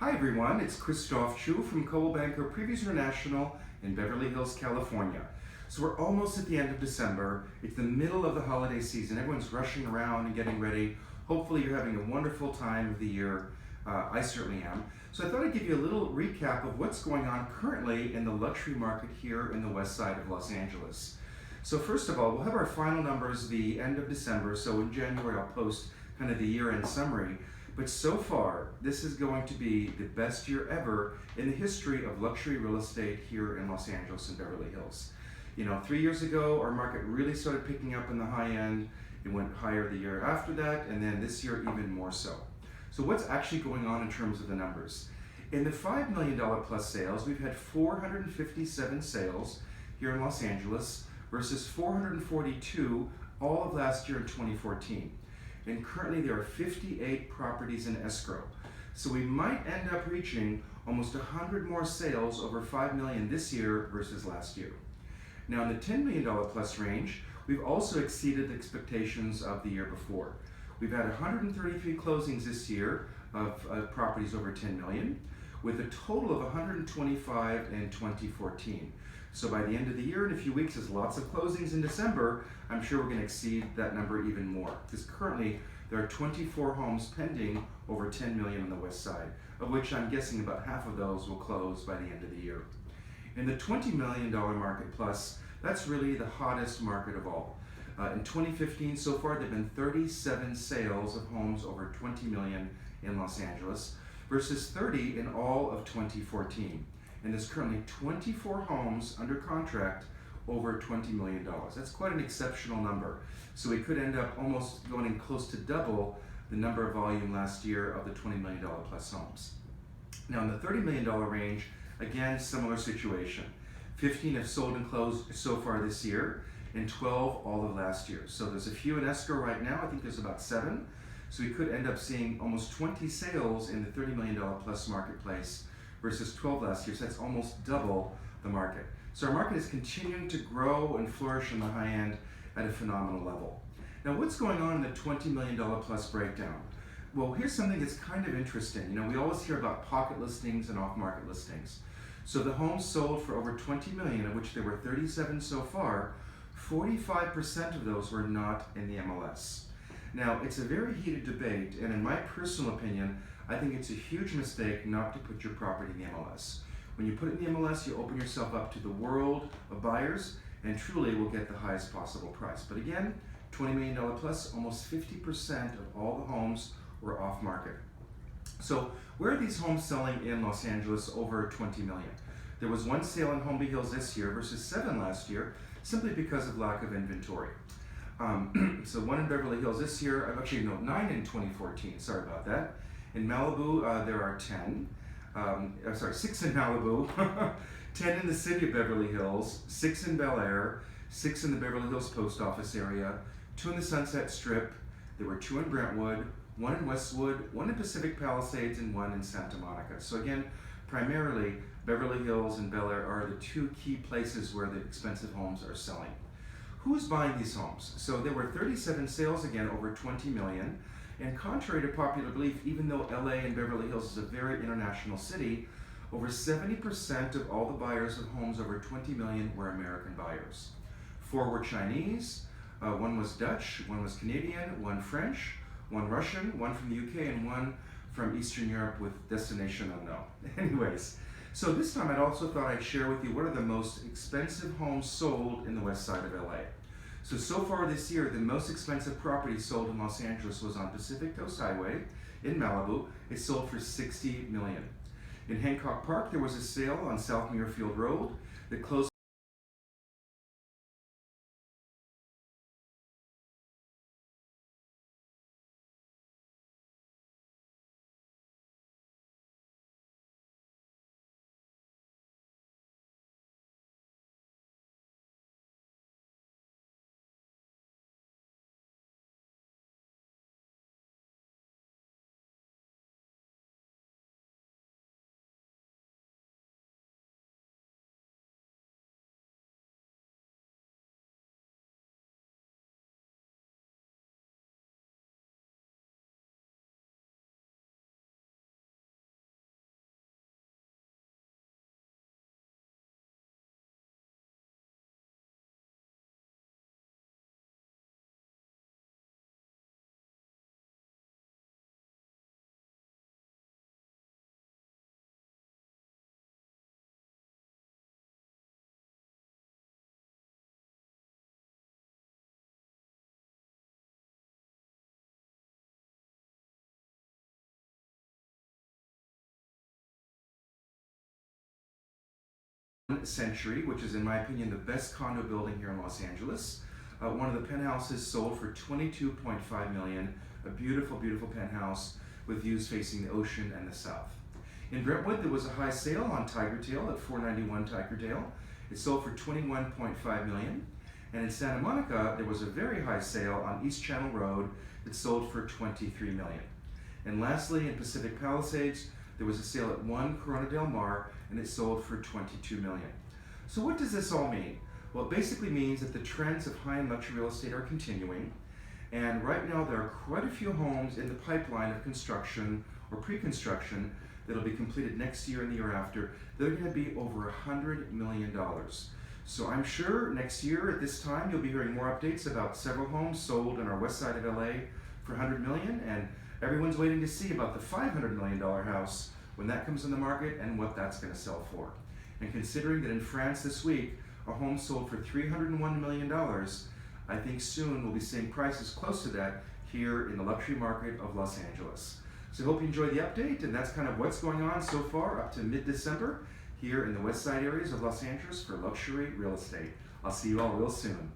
Hi everyone, it's Christophe Choo from Coldwell Banker Previews International in Beverly Hills, California. So we're almost at the end of December. It's the middle of the holiday season. Everyone's rushing around and getting ready. Hopefully you're having a wonderful time of the year. I certainly am. So I thought I'd give you a little recap of what's going on currently in the luxury market here in the west side of Los Angeles. So first of all, we'll have our final numbers the end of December. So in January I'll post kind of the year-end summary. But so far, this is going to be the best year ever in the history of luxury real estate here in Los Angeles and Beverly Hills. You know, 3 years ago, our market really started picking up in the high end. It went higher the year after that, and then this year even more so. So what's actually going on in terms of the numbers? In the $5 million plus sales, we've had 457 sales here in Los Angeles versus 442 all of last year in 2014. And currently there are 58 properties in escrow. So we might end up reaching almost 100 more sales over $5 million this year versus last year. Now in the $10 million plus range, we've also exceeded the expectations of the year before. We've had 133 closings this year of properties over 10 million, with a total of 125 in 2014. So by the end of the year, in a few weeks, there's lots of closings in December, I'm sure we're going to exceed that number even more. Because currently, there are 24 homes pending over 10 million on the west side, of which I'm guessing about half of those will close by the end of the year. In the $20 million market plus, that's really the hottest market of all. In 2015, so far, there have been 37 sales of homes over 20 million in Los Angeles, versus 30 in all of 2014. And there's currently 24 homes under contract over $20 million. That's quite an exceptional number. So we could end up almost going close to double the number of volume last year of the $20 million plus homes. Now in the $30 million range, again, similar situation. 15 have sold and closed so far this year, and 12 all of last year. So there's a few in escrow right now. I think there's about 7. So we could end up seeing almost 20 sales in the $30 million plus marketplace versus 12 last year. So that's almost double the market. So our market is continuing to grow and flourish in the high end at a phenomenal level. Now what's going on in the $20 million plus breakdown? Well, here's something that's kind of interesting. You know, we always hear about pocket listings and off-market listings. So the homes sold for over 20 million, of which there were 37 so far, 45% of those were not in the MLS. Now, it's a very heated debate, and in my personal opinion, I think it's a huge mistake not to put your property in the MLS. When you put it in the MLS, you open yourself up to the world of buyers and truly will get the highest possible price. But again, $20 million plus, almost 50% of all the homes were off market. So where are these homes selling in Los Angeles over 20 million? There was 1 sale in Holmby Hills this year versus 7 last year, simply because of lack of inventory. So 1 in Beverly Hills this year, actually no, 9 in 2014, sorry about that. In Malibu, there are 10. 6 in Malibu, 10 in the city of Beverly Hills, 6 in Bel Air, 6 in the Beverly Hills post office area, 2 in the Sunset Strip, there were 2 in Brentwood, 1 in Westwood, 1 in Pacific Palisades, and 1 in Santa Monica. So again, primarily Beverly Hills and Bel Air are the 2 key places where the expensive homes are selling. Who's buying these homes? So there were 37 sales again over 20 million. And contrary to popular belief, even though LA and Beverly Hills is a very international city, over 70% of all the buyers of homes over 20 million were American buyers. 4 were Chinese, 1 was Dutch, 1 was Canadian, 1 French, 1 Russian, 1 from the UK, and 1 from Eastern Europe with destination unknown. Anyways, so this time I also thought I'd share with you what are the most expensive homes sold in the west side of LA. So far this year, the most expensive property sold in Los Angeles was on Pacific Coast Highway in Malibu. It sold for $60 million. In Hancock Park, there was a sale on South Muirfield Road that closed Century, which is in my opinion the best condo building here in Los Angeles. One of the penthouses sold for $22.5 million, a beautiful, beautiful penthouse with views facing the ocean and the south. In Brentwood, there was a high sale on Tigertail at 491 Tigertail. It sold for $21.5 million. And in Santa Monica, there was a very high sale on East Channel Road that sold for $23 million. And lastly, in Pacific Palisades, there was a sale at 1 Corona Del Mar, and it sold for $22 million. So what does this all mean? Well, it basically means that the trends of high-end luxury real estate are continuing. And right now, there are quite a few homes in the pipeline of construction or pre-construction that'll be completed next year and the year after. They're going to be over $100 million. So I'm sure next year at this time you'll be hearing more updates about several homes sold in our west side of LA for $100 million, and everyone's waiting to see about the $500 million house when that comes on the market and what that's going to sell for. And considering that in France this week a home sold for $301 million, I think soon we'll be seeing prices close to that here in the luxury market of Los Angeles. So I hope you enjoyed the update, and that's kind of what's going on so far up to mid-December here in the west side areas of Los Angeles for luxury real estate. I'll see you all real soon.